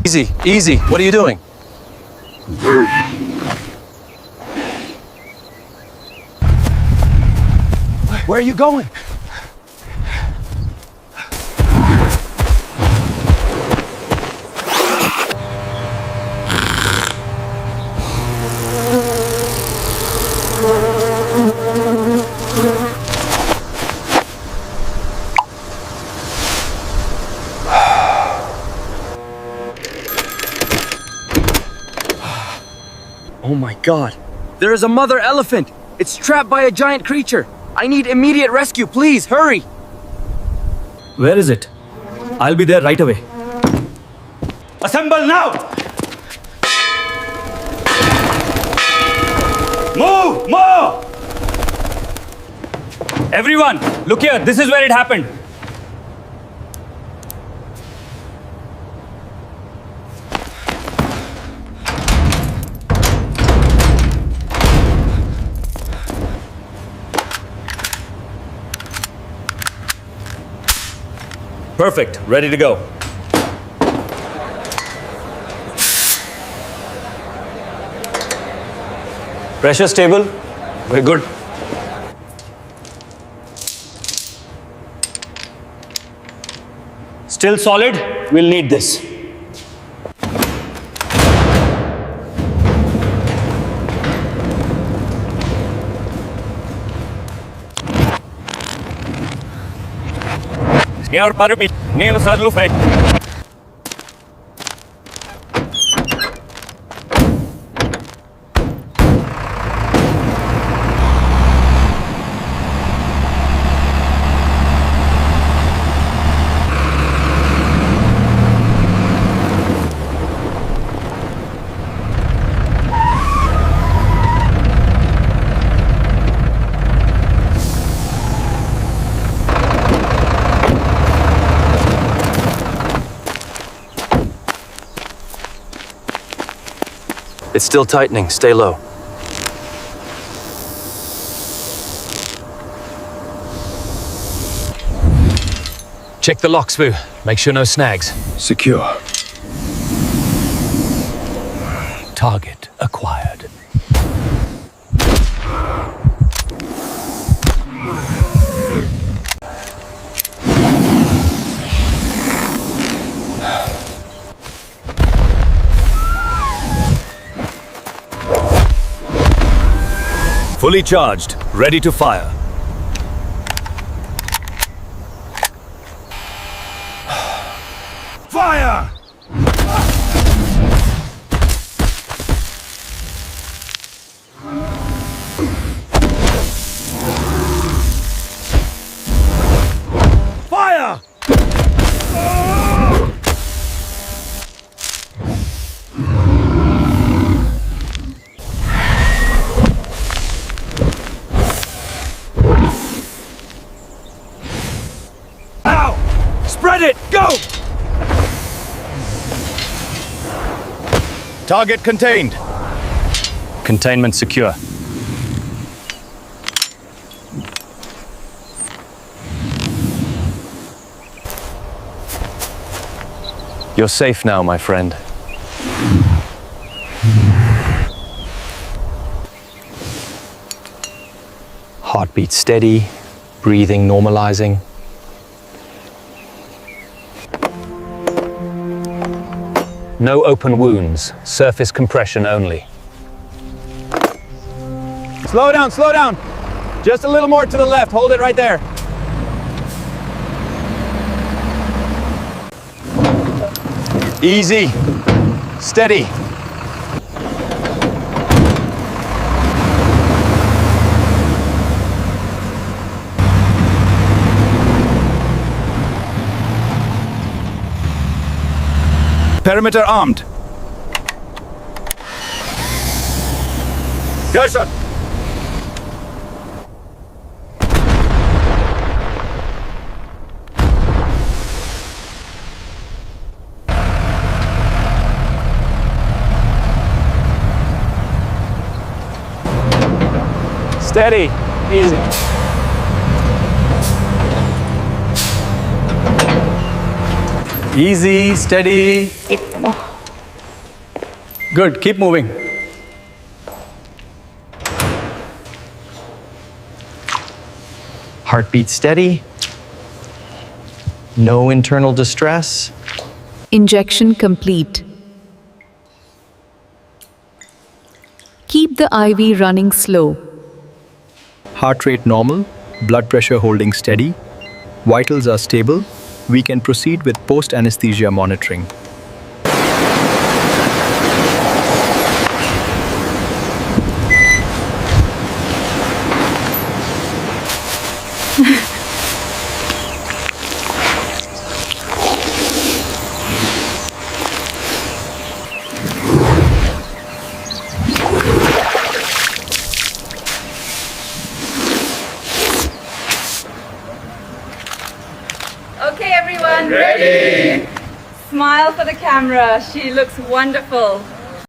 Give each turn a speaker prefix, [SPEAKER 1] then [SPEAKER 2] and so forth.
[SPEAKER 1] Easy, easy. What are you doing? Where are you going?
[SPEAKER 2] Oh my god. There is a mother elephant. It's trapped by a giant creature. I need immediate rescue, please, hurry!
[SPEAKER 3] Where is it? I'll be there right away. Assemble now! Move! Move! Everyone, look here. This is where it happened. Perfect. Ready to go. Pressure stable. We're good. Still solid? We'll need this. Scared parapet. Neil Sadlufet.
[SPEAKER 1] It's still tightening. Stay low. Check the lock, Svoo. Make sure no snags.
[SPEAKER 4] Secure.
[SPEAKER 1] Target acquired.
[SPEAKER 3] Fully charged. Ready to fire.
[SPEAKER 4] Fire! Fire! Spread it! Go! Target contained.
[SPEAKER 3] Containment secure.
[SPEAKER 1] You're safe now, my friend. Heartbeat steady, breathing normalizing. No open wounds, surface compression only.
[SPEAKER 4] Slow down, slow down. Just a little more to the left. Hold it right there. Easy. Steady. Perimeter armed. Yes, sir. Steady. Easy. Easy, steady.
[SPEAKER 3] Good, keep moving.
[SPEAKER 5] Heartbeat steady. No internal distress.
[SPEAKER 6] Injection complete. Keep the IV running slow.
[SPEAKER 7] Heart rate normal, blood pressure holding steady, vitals are stable. We can proceed with post-anesthesia monitoring.
[SPEAKER 8] Okay, everyone. Ready. Smile for the camera. She looks wonderful.